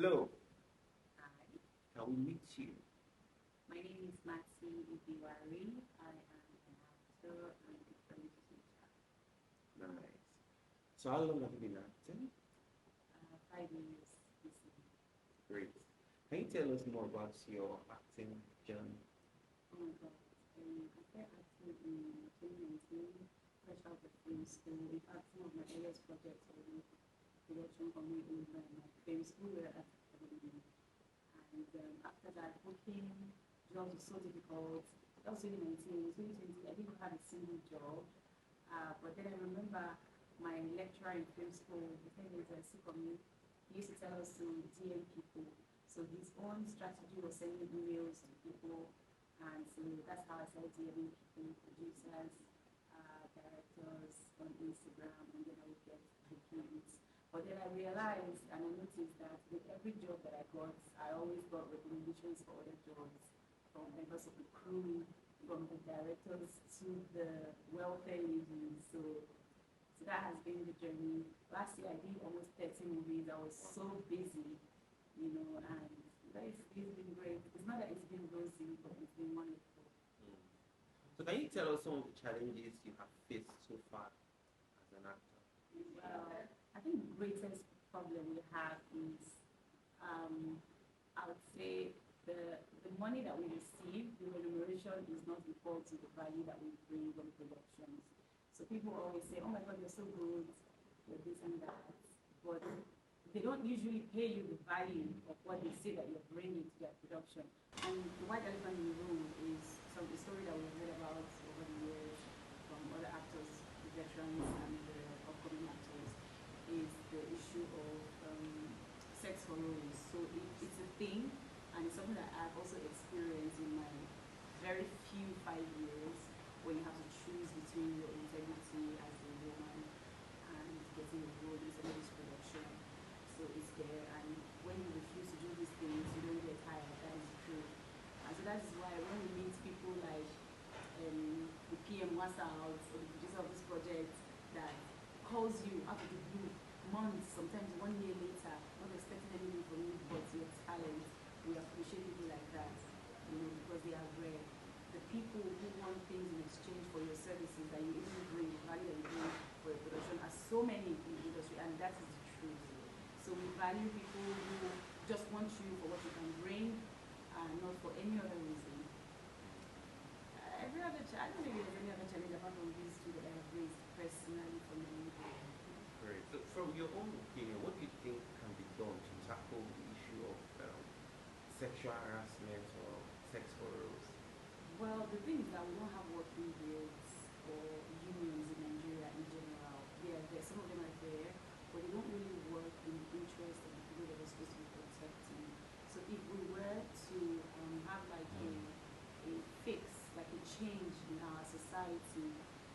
Hello, Hi, can we meet you? my name is EBIWARI. I am an actor and a film teacher. Nice. So how long have you been acting? 5 years this year. Great. Can you tell us more about your acting journey? Oh my God. I started acting in 2019, fresh out of film school. In fact, some of my earliest projects were in production company in my film school where I acted. And after that, booking jobs was so difficult. That was 2019. 2020, I didn't have a single job. But then I remember my lecturer in film school, the thing is, sick of me. He used to tell us to DM people. So his own strategy was sending emails to people. And so that's how I started DMing people, producers, directors on Instagram, and then I would get bookings. But then I realized and I noticed that with every job that I got, I always got recommendations for other jobs from members of the crew, from the directors to the welfare ladies. So that has been the journey. Last year I did almost 30 movies. I was so busy, and it's been great. It's not that it's been rosy, but it's been wonderful. So can you tell us some of the challenges you have faced so far as an actor? Well, I think the greatest problem we have is, I would say, the money that we receive, the remuneration is not equal to the value that we bring on productions. So people always say, oh my God, you're so good, you're this and that. But they don't usually pay you the value of what they say that you're bringing to their production. And the white elephant in the room is the story that we've heard about over the years from other actors, the veterans and the upcoming actors, is the issue of sex for roles. So it's a thing, and it's something that I've also experienced in my very few 5 years, where you have to choose between your integrity as a woman and getting a role in somebody's production. So it's there, and when you refuse to do these things, you don't get hired. That is true. And so that is why when we meet people like the PM Wassout or the producer of this project that calls you out of the blue months, sometimes 1 year later, not expecting anything from you but your talent, we appreciate people like that, because they are rare. The people who want things in exchange for your services that you even bring, the value that you bring for your production, are so many in the industry, and that is the truth. So we value people who just want you for what you can bring, and not for any other reason. I don't think there's any other challenge apart from these two that I have raised personally for me. Great. So from your own opinion, what do you think can be done to tackle the issue of sexual harassment or sex for roles? Well, the thing is that we don't have working guilds or unions in Nigeria in general. Some of them are there, but they don't really work in the interest of the people that we're supposed to be protecting. So if we were to have like a fix, like a change in our society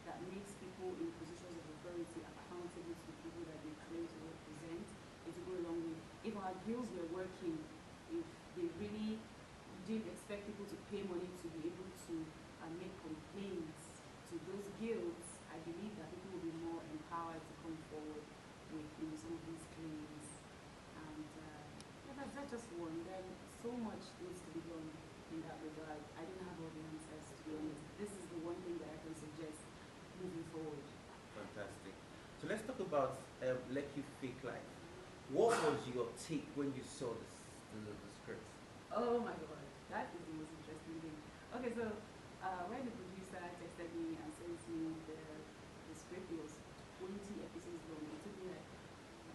that makes people in positions of authority accountable to the people that they claim to represent, it will go a long way. If our guilds were working, if they really didn't expect people to pay money to be able to make complaints to those guilds, I believe that people will be more empowered to come forward with some of these claims. And that's just one. Then so much needs to be done in that regard. I don't have all the answers, to be honest. This is the one thing that I can suggest moving forward. Fantastic. So let's talk about Lekki Fake Life. What was your take when you saw the script? Oh my God, that is the most interesting thing. Okay, so when the producer texted me and sent me the script, it was 20 episodes long. It took me like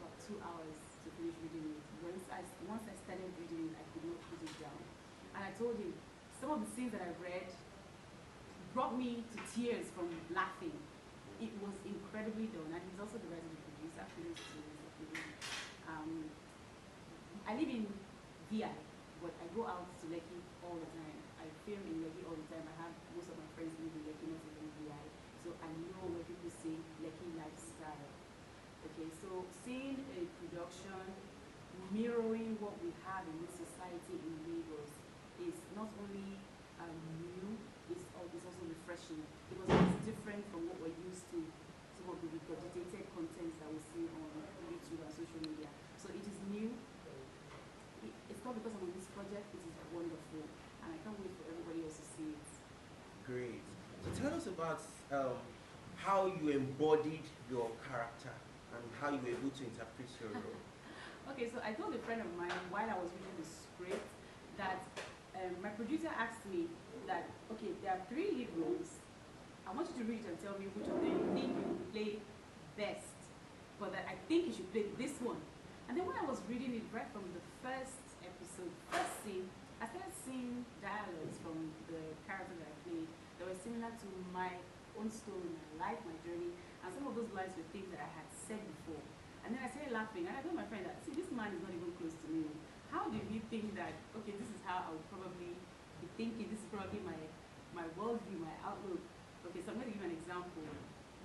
about 2 hours to finish reading it. Once I started reading it, I could not put it down. And I told him, some of the scenes that I read brought me to tears from laughing. It was incredibly done, and he's also the writer and producer. I live in VI, but I go out to Lekki all the time. I film in Lekki all the time. I have most of my friends live in Lekki, not even VI. So I know when people say Lekki lifestyle. Okay, so seeing a production mirroring what we have in this society in Lagos is not only new, it's also refreshing, because it's different from what we're used to, some of the regurgitated contents that we see on YouTube and social media. So it is new, all because I'm on this project, it is wonderful. And I can't wait for everybody else to see it. Great. So tell us about how you embodied your character and how you were able to interpret your role. Okay, so I told a friend of mine while I was reading the script that my producer asked me that, okay, there are 3 lead roles. I want you to read it and tell me which of them you think you play best, but that I think you should play this one. And then when I was reading it right from the first episode, first scene, I started seeing dialogues from the character that I played that were similar to my own story, my life, my journey, and some of those lines were things that I had said before. And then I started laughing, and I told my friend that, see, this man is not even close to me. How did he think that, okay, this is how I would probably be thinking, this is probably my worldview, my outlook. Okay, so I'm going to give you an example.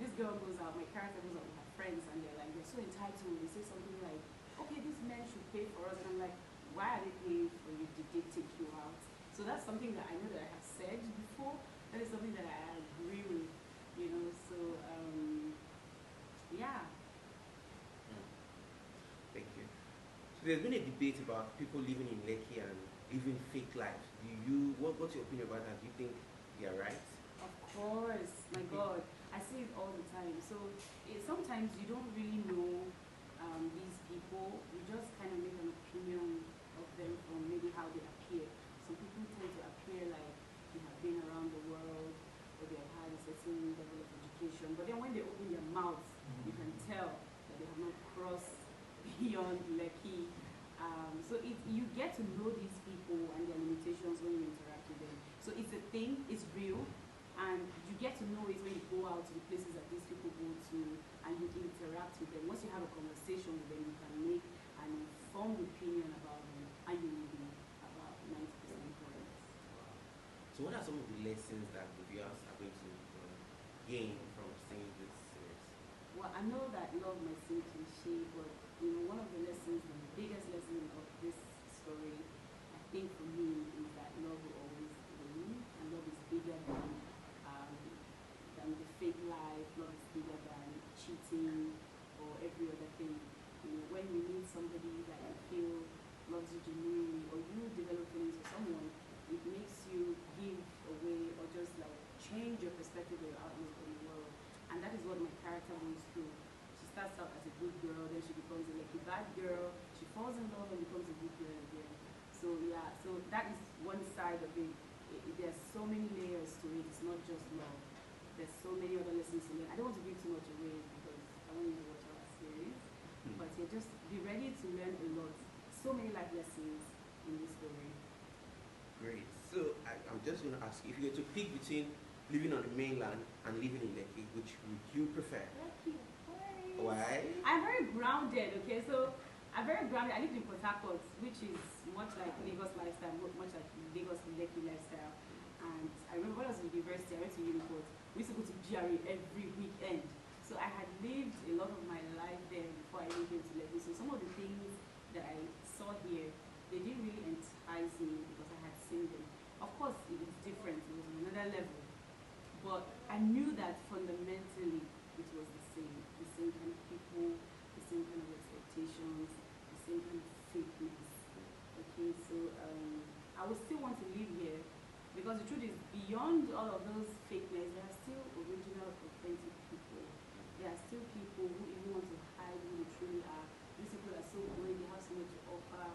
This girl goes out, my character goes out with her friends, and they're like, they're so entitled. They say something like, okay, these men should pay for us. And I'm like, why are they paying for you? Did they take you out? So that's something that I know that I have said before. That is something that I agree with, you know. So, yeah. Thank you. So there's been a debate about people living in Lekki and living fake lives. What's your opinion about that? Do you think they are right? Of course, my God, I see it all the time. So sometimes you don't really know these people. You just kind of make an opinion of them from maybe how they appear. Some people tend to appear like they have been around the world or they have had a certain level of education. But then when they open their mouths, you can tell that they have not crossed beyond Lekki. So you get to know these people and their limitations when you interact with them. So it's a thing, it's real. And you get to know it when you go out to the places that these people go to and you interact with them. Once you have a conversation with them, you can make an informed opinion about them and you will be about 90% correct. So what are some of the lessons that the viewers are going to gain from seeing this series? Well, I know that love might seem cliche, but you know, one of the lessons, the biggest lesson of this story, I think for me, is that love will always win, and love is bigger than the fake life. Love is bigger than cheating or every other thing. You know, when you meet somebody that you feel loves you genuinely, or you develop feelings for someone, it makes you give away or just like change your perspective or your outlook on the world. And that is what my character goes through. She starts out as a good girl, then she becomes like a bad girl. She falls in love and becomes a good girl again. So yeah, so that is one side of it. There's so many layers to it. It's not just love. There's so many other lessons to learn. I don't want to give too much away because I want you to watch our series. But yeah, just be ready to learn a lot. So many life lessons in this story. Great. So I'm just going to ask you, if you were to pick between living on the mainland and living in Lekki, which would you prefer? Lekki, why? I'm very grounded, okay? So I'm very grounded. I lived in Port Harcourt, which is much like Lagos lifestyle, much like Lagos Lekki lifestyle. And I remember when I was in university, I went to Uniport. We used to go to GRE every weekend. So I had lived a lot of my life there before I even came to Lekki. So some of the things that I saw here, they didn't really entice me because I had seen them. Of course, it was different. It was on another level. But I knew that fundamentally it was the same kind of people, the same kind of expectations, the same kind of fakeness. Okay, so I would still want to live here. Because the truth is, beyond all of those fakeness, there are still original, authentic people. There are still people who even want to hide who they truly are. These people are so great, they have so much to offer,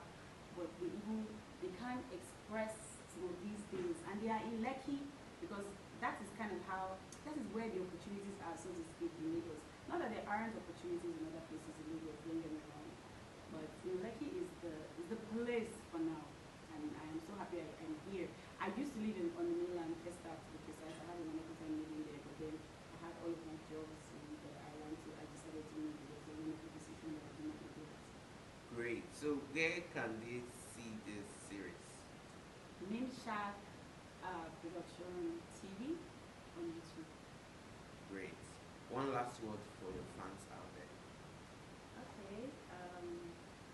but they can't express some of these things. And they are in Lekki because that is where the opportunities are, so to speak, in Lagos. Not that there aren't opportunities in other places in Lagos, don't get me wrong. But Lekki is the place for now. And I am so happy I'm here. I used to live on the mainland, first start to be precise. I had a wonderful time living there, but then I had all of my jobs and I decided to move because it was a wonderful decision that I did not regret. Great. So where can they see this series? Nimshak Production TV on YouTube. Great. One last word for your fans out there. Okay.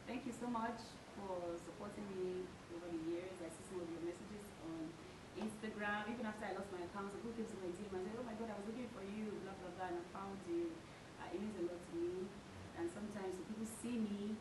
Thank you so much for supporting me over the years. I see some of your messages on Instagram. Even after I lost my account, people came to my DM and said, oh my God, I was looking for you, blah, blah, blah, and I found you. It means a lot to me. And sometimes people see me